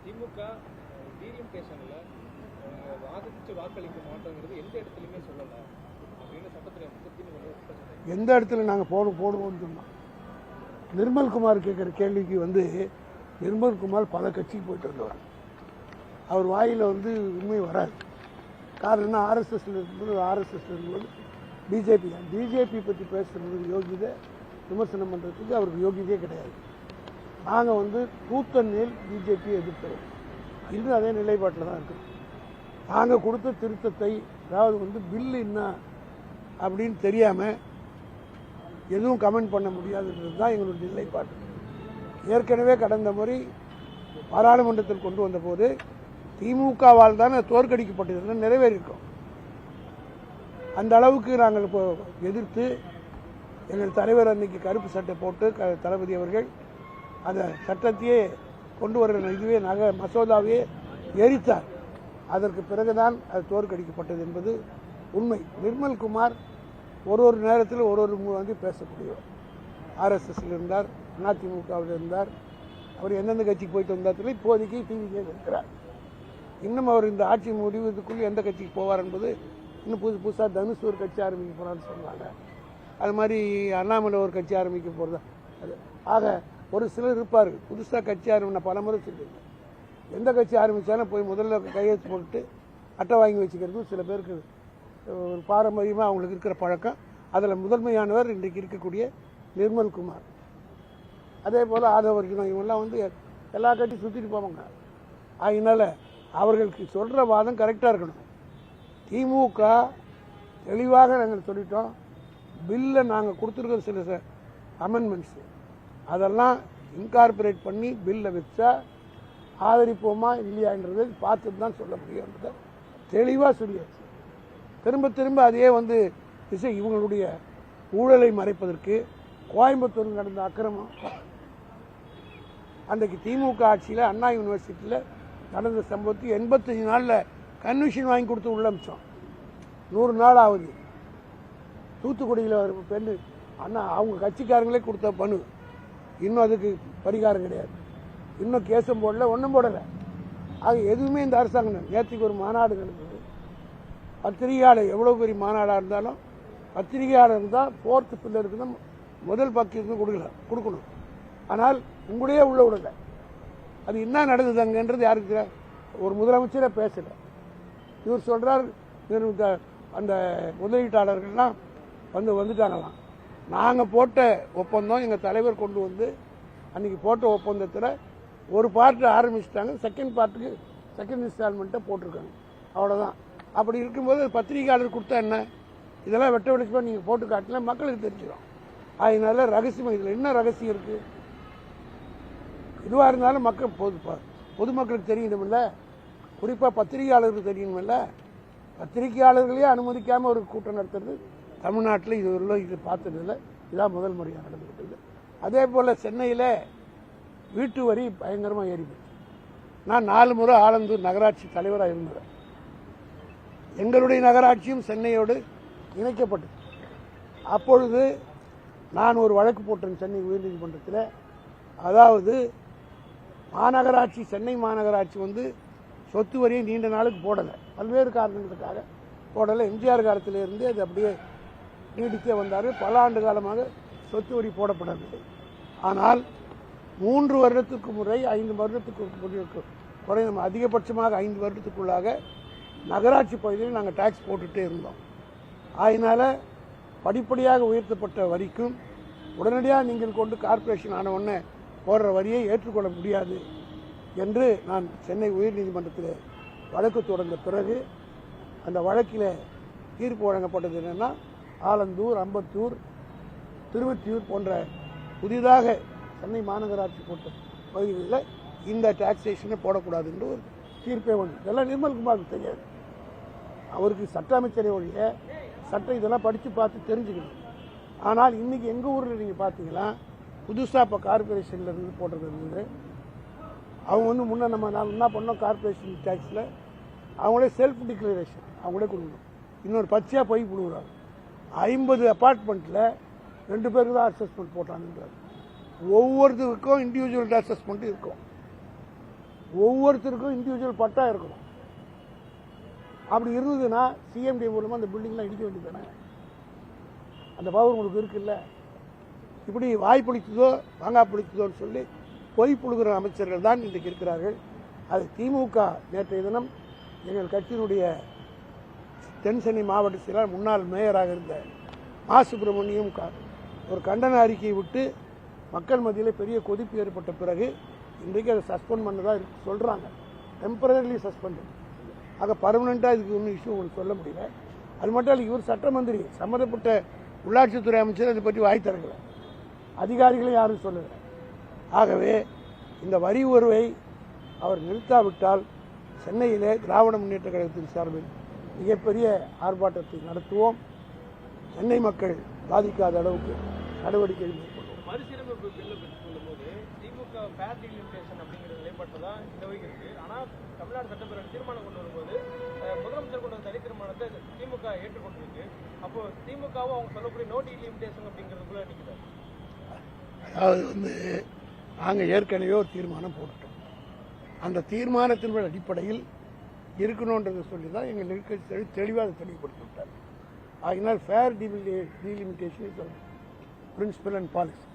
திமுக டீலிமிட்டேஷன்ல வாதிச்சு வாக்களிக்க மாட்டோங்கிறது எந்த இடத்துலையுமே சொல்லலை அப்படின்னு சட்டத்தில் எந்த இடத்துல நாங்கள் போடுவோம்னு சொன்னோம். நிர்மல்குமார் கேட்குற கேள்விக்கு நிர்மல்குமார் பல கட்சிக்கு போயிட்டு வந்தவர். அவர் வாயில் உண்மை வராது. காரணம் ஆர்எஸ்எஸ்ல இருக்கும்போது பிஜேபி பற்றி பேசுறது யோகிதை விமர்சனம் பண்ணுறதுக்கு அவருக்கு யோகியதே கிடையாது. நாங்கள் கூத்தன்மேல் பிஜேபியை எதிர்க்கிறோம். இன்னும் அதே நிலைப்பாட்டில் தான் இருக்கிறோம். நாங்கள் கொடுத்த திருத்தத்தை அதாவது பில்லு என்ன அப்படின்னு தெரியாமல் எதுவும் கமெண்ட் பண்ண முடியாதுன்றது தான் எங்களுடைய நிலைப்பாடு. ஏற்கனவே கடந்த முறை பாராளுமன்றத்தில் கொண்டு வந்த போது திமுகவால் தான் தோற்கடிக்கப்பட்டது நிறைவேறியிருக்கோம். அந்த அளவுக்கு நாங்கள் இப்போ எதிர்த்து எங்கள் தலைவர் அன்னைக்கு கருப்பு சட்டை போட்டு தளபதி அவர்கள் அந்த சட்டத்தையே கொண்டு வர இதுவே மசோதாவே எரித்தார். அதற்கு பிறகுதான் அது தோற்கடிக்கப்பட்டது என்பது உண்மை. நிர்மல்குமார் ஒரு நேரத்தில் ஒரு பேசக்கூடியவர். ஆர்எஸ்எஸ்ல இருந்தார், அதிமுகவில் இருந்தார். அவர் எந்தெந்த கட்சிக்கு போயிட்டு வந்தார் இப்போதைக்கு டிவிக்கே இருக்கிறார். இன்னும் அவர் இந்த ஆட்சி முடிவதற்குள் எந்த கட்சிக்கு போவார் என்பது இன்னும் புதுசாக தனுஷ் ஒரு கட்சி ஆரம்பிக்க போகிறான்னு சொல்லுவாங்க. அது மாதிரி அண்ணாமலை ஒரு கட்சி ஆரம்பிக்க போகிறதா. ஆக ஒரு சிலர் இருப்பார் புதுசாக கட்சி ஆரம்பின பல முறை சொல்லுங்க. எந்த கட்சி ஆரம்பித்தாலும் போய் முதல்ல கையெழுத்து போட்டு அட்டை வாங்கி வச்சுக்கிறது சில பேருக்கு ஒரு பாரம்பரியமாக அவங்களுக்கு இருக்கிற பழக்கம். அதில் முதன்மையானவர் இன்றைக்கு இருக்கக்கூடிய நிர்மல்குமார். அதே போல் ஆதவர்ஜுனம் இவங்கெல்லாம் எல்லா கட்சியும் சுற்றிட்டு போவாங்க. அதனால அவர்களுக்கு சொல்கிற வாதம் கரெக்டாக இருக்கணும். திமுக தெளிவாக நாங்கள் சொல்லிட்டோம். பில்லை நாங்கள் கொடுத்துருக்கிற சில அமெண்ட்மெண்ட்ஸு அதெல்லாம் இன்கார்பரேட் பண்ணி பில்லை வச்சா ஆதரிப்போமா இல்லையான்றதை பார்த்துட்டு தான் சொல்ல முடியும்ன்றதை தெளிவாக சொல்லியாச்சு. திரும்ப அதே இவங்களுடைய ஊழலை மறைப்பதற்கு கோயம்புத்தூர் நடந்த அக்கிரமம் அன்றைக்கு திமுக ஆட்சியில் அண்ணா யூனிவர்சிட்டியில் நடந்த சம்பவத்தை 85 நாளில் கன்விஷன் வாங்கி கொடுத்து உள்ள அமிச்சோம். 100 நாள் ஆகுது. தூத்துக்குடியில் ஒரு பெண் அண்ணா அவங்க கட்சிக்காரங்களே கொடுத்த பணு. இன்னும் அதுக்கு பரிகாரம் கிடையாது. இன்னும் கேசம் போடல, ஒன்றும் போடலை. அது எதுவுமே இந்த அரசாங்கம். நேற்றுக்கு ஒரு மாநாடு நடந்தது. பத்திரிகையாளர் எவ்வளோ பெரிய மாநாடாக இருந்தாலும் பத்திரிகையாளர் இருந்தால் 4th பில்லருக்கு தான் முதல் பக்கத்துக்கு கொடுக்கணும். ஆனால் உங்களுடைய உள்ள விடலை. அது என்ன நடந்தது அங்கன்றது யாருக்கு ஒரு முதலமைச்சரே பேசலை. இவர் சொல்கிறார் அந்த முதலீட்டாளர்கள்லாம் வந்துட்டாங்களாம். நாங்கள் போட்ட ஒப்பந்தம் எங்கள் தலைவர் கொண்டு அன்றைக்கி போட்ட ஒப்பந்தத்தில் ஒரு பார்ட்டு ஆரம்பிச்சிட்டாங்க. செகண்ட் இன்ஸ்டால்மெண்ட்டை போட்டிருக்காங்க. அவ்வளோதான். அப்படி இருக்கும்போது பத்திரிகையாளர் கொடுத்தா என்ன இதெல்லாம் வெட்ட வெளிச்சமாக நீங்கள் போட்டு காட்டினா மக்களுக்கு தெரிஞ்சிடும். அதனால ரகசியம் இதில் என்ன ரகசியம் இருக்குது? இதுவாக இருந்தாலும் பொதுமக்களுக்கு தெரியணுமில்ல, குறிப்பாக பத்திரிகையாளர்களுக்கு தெரியணுமில்ல. பத்திரிகையாளர்களே அனுமதிக்காமல் ஒரு கூட்டம் நடத்துறது தமிழ்நாட்டில் இது பார்த்ததில்லை. இதான் முதல் முறையாக நடந்துக்கிட்டது. அதே போல் சென்னையில் வீட்டு வரி பயங்கரமாக ஏறிப்போச்சு. நான் 4 முறை ஆலந்தூர் நகராட்சி தலைவராக இருந்தேன். எங்களுடைய நகராட்சியும் சென்னையோடு இணைக்கப்பட்டது. அப்பொழுது நான் ஒரு வழக்கு போட்டேன் சென்னை உயர்நீதிமன்றத்தில். அதாவது மாநகராட்சி சென்னை மாநகராட்சி சொத்து வரியை நீண்ட நாளுக்கு போடலை. பல்வேறு காரணங்களுக்காக போடலை. எம்ஜிஆர் காலத்திலிருந்து அது அப்படியே நீடிக்க வந்தார். பல ஆண்டு காலமாக சொத்து வரி போடப்படவில்லை. ஆனால் 3 வருடத்துக்கு முறை 5 வருடத்துக்கு குறைந்த அதிகபட்சமாக 5 வருடத்துக்குள்ளாக நகராட்சி பகுதியில் நாங்கள் டாக்ஸ் போட்டுகிட்டே இருந்தோம். அதனால் படிப்படியாக உயர்த்தப்பட்ட வரிக்கும் உடனடியாக நீங்கள் கொண்டு கார்ப்பரேஷன் ஆன உடனே போடுற வரியை ஏற்றுக்கொள்ள முடியாது என்று நான் சென்னை உயர்நீதிமன்றத்தில் வழக்கு தொடர்ந்த பிறகு அந்த வழக்கில் தீர்ப்பு வழங்கப்பட்டது என்னென்னா, ஆலந்தூர், அம்பத்தூர், திருவொற்றியூர் போன்ற புதிதாக சென்னை மாநகராட்சி போட்ட பகுதிகளில் இந்த டாக்ஸேஷனை போடக்கூடாது என்று ஒரு தீர்ப்பே வந்து இதெல்லாம் நிர்மல்குமாருக்கு தெரியாது. அவருக்கு சட்ட அமைச்சரை ஒழிய சட்டம் இதெல்லாம் படித்து பார்த்து தெரிஞ்சுக்கணும். ஆனால் இன்றைக்கி எங்கள் ஊரில் நீங்கள் பார்த்தீங்கன்னா புதுசாக இப்போ கார்பரேஷனில் இருந்து போடுறது இருந்தது. அவங்க முன்னே நம்ம என்ன பண்ணோம், கார்பரேஷன் டேக்ஸில் அவங்களே செல்ஃப் டிக்ளரேஷன் அவங்களே கொடுக்கணும். இன்னொரு பச்சையாக போய் கொடுக்குறாங்க. 50 அப்பார்ட்மெண்ட்டில் 2 பேருக்கு தான் அசஸ்மெண்ட் போட்டாங்கன்றார். ஒவ்வொருத்தருக்கும் இண்டிவிஜுவல் அசஸ்மெண்ட் இருக்கும். ஒவ்வொருத்தருக்கும் இண்டிவிஜுவல் பட்டா இருக்கணும். அப்படி இருந்ததுன்னா சிஎம்டி மூலமாக அந்த பில்டிங்லாம் இடிக்க வேண்டியதானே? அந்த பவர் உங்களுக்கு இருக்குல்ல. இப்படி வாய் பிடிச்சதோ வாங்கா பிடிச்சதோன்னு சொல்லி பொய் புழுகிற அமைச்சர்கள் தான் இன்றைக்கு இருக்கிறார்கள். அது திமுக நேற்றைய தினம் எங்கள் கட்சியினுடைய தென்சென்னை மாவட்ட செயலாளர் முன்னாள் மேயராக இருந்த மா சுப்பிரமணியம் ஒரு கண்டன அறிக்கையை விட்டு மக்கள் மத்தியில் பெரிய கொதிப்பு ஏற்பட்ட பிறகு இன்றைக்கு அதை சஸ்பெண்ட் பண்ணதாக சொல்கிறாங்க. Temporarily suspend. ஆக பர்மனெண்ட்டாக இதுக்கு ஒன்றும் இஷ்யூ உங்களுக்கு சொல்ல முடியல. அது மட்டும் இல்லை, இவர் சட்ட மந்திரி, சம்மந்தப்பட்ட உள்ளாட்சித்துறை அமைச்சர் அதை பற்றி வாய் திறக்கலை, அதிகாரிகளும் யாரும் சொல்லலை. ஆகவே இந்த வரி உயர்வை அவர் நிறுத்தாவிட்டால் சென்னையிலே திராவிட முன்னேற்ற கழகத்தின் சார்பில் மிகப்பெரிய ஆர்ப்பாட்டத்தை நடத்துவோம். சென்னை மக்கள் பாதிக்காத அளவுக்கு நடவடிக்கை மேற்கொள்வோம். மறுசீரமைப்பு பில்லை சொல்லும்போது திமுக ஃபேர் டீலிமிட்டேஷன் அப்படிங்கிற நிலைப்பாட்டில் தான் இந்த வரைக்கும் இருக்கு. ஆனால் தமிழ்நாடு சட்டப்பேரவை தீர்மானம் கொண்டு வரும்போது முதலமைச்சர் கொண்டு வந்த தனி தீர்மானத்தை திமுக ஏற்றுக்கொண்டிருக்கு. அப்போ திமுகவும் அவங்க சொல்லக்கூடிய நோ டீலிமிட்டேஷன் அப்படிங்கிறதுக்குள்ள நிற்கிறார். அதாவது நாங்கள் ஏற்கனவே ஒரு தீர்மானம் போட்டுட்டோம். அந்த தீர்மானத்தின் அடிப்படையில் இருக்கணுன்றதை சொல்லி தான் எங்கள் நிர்கட்சி தெளிவாக தெளிவுபடுத்தி விட்டார். ஆகினால் fair delimitation principle and policy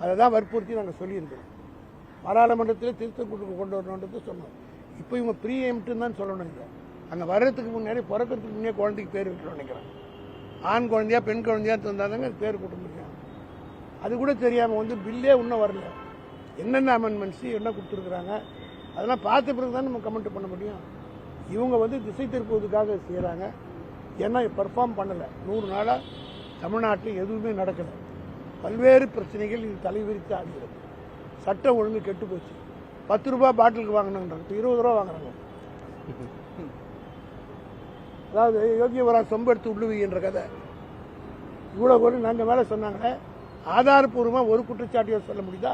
அதை தான் வற்புறுத்தி நாங்கள் சொல்லியிருக்கிறோம். பாராளுமன்றத்திலே திருத்தம் கொண்டு வரணுன்றது சொன்னோம். இப்போ இவங்க ப்ரீ எம்ட்டுன்னு தான் சொல்லணும். இல்லை, அங்கே வர்றதுக்கு முன்னாடி பிறக்கிறதுக்கு முன்னே குழந்தைக்கு பேர் வைக்கணும்னு நினைக்கிறேன். ஆண் குழந்தையா பெண் குழந்தையா தந்தாதாங்க அது பேர் கொடுக்க முடியும். அது கூட தெரியாமல் பில்லே இன்னும் வரல. என்னென்ன அமெண்ட்மெண்ட்ஸு என்ன கொடுத்துருக்குறாங்க அதெல்லாம் பார்த்த பிறகு தான் நம்ம கமெண்ட் பண்ண முடியும். இவங்க திசை திருப்புவதுக்காக செய்கிறாங்க. ஏன்னா பெர்ஃபார்ம் பண்ணலை. 100 நாளாக தமிழ்நாட்டில் எதுவுமே நடக்கலை. பல்வேறு பிரச்சனைகள் இது தலைவிரித்து ஆடுகிறது. சட்டம் ஒழுங்கு கெட்டு போச்சு. 10 ரூபாய் பாட்டிலுக்கு வாங்கினாங்க, இப்போ 20 ரூபா வாங்குறாங்க. அதாவது யோகியவரா சொம்பெடுத்து உள்ளுவி என்ற கதை இவ்வளோ ஒரு நாங்கள் மேலே சொன்னாங்களே, ஆதாரப்பூர்வமாக ஒரு குற்றச்சாட்டியை சொல்ல முடியுதா?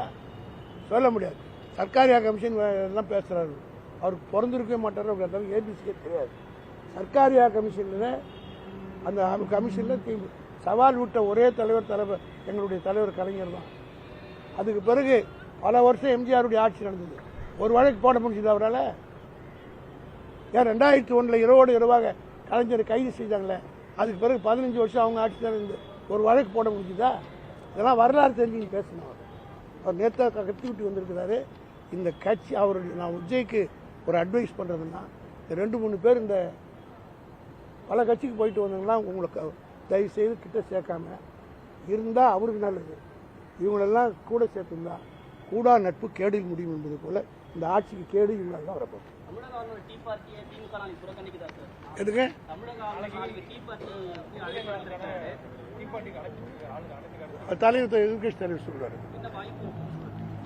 சொல்ல முடியாது. சர்க்காரியா கமிஷன் எல்லாம் பேசுகிறாரு. அவருக்கு பிறந்திருக்கவே மாட்டார். அவர் ஏபிசிக்கே தெரியாது. சர்க்காரியா கமிஷனில் அந்த கமிஷனில் சவால் விட்ட ஒரே தலைவர் எங்களுடைய தலைவர் கலைஞர் தான். அதுக்கு பிறகு பல வருஷம் எம்ஜிஆருடைய ஆட்சி நடந்தது. ஒரு வழக்கு போட முடிஞ்சது அவரால்? ஏன் 2001 இரவோடு இரவாக கலைஞரை கைது செய்தாங்களே, அதுக்கு பிறகு 15 வருஷம் அவங்க ஆட்சி தான் இருந்து ஒரு வழக்கு போட முடிஞ்சுதா? இதெல்லாம் வரலாறு தெரிஞ்சு பேசணும். அவர் நேற்று கத்திவிட்டு வந்திருக்கிறாரு. இந்த கட்சி அவருடைய நான் விஜய்க்கு ஒரு அட்வைஸ் பண்ணுறதுன்னா, இந்த 2-3 பேர் இந்த பல கட்சிக்கு போயிட்டு வந்தாங்கன்னா உங்களுக்கு தயவு செய்து கிட்ட சேர்க்காம இருந்தால் அவருக்கு நல்லது. இவங்களெல்லாம் கூட சேர்த்துருந்தா கூடா நட்பு கேடில் முடியும் என்பது போல இந்த ஆட்சிக்கு கேடு இவங்களால் தான் வரப்போகுது. எதுங்க தலைவர் எதிர்கட்சி தலைவர் சொல்றாரு.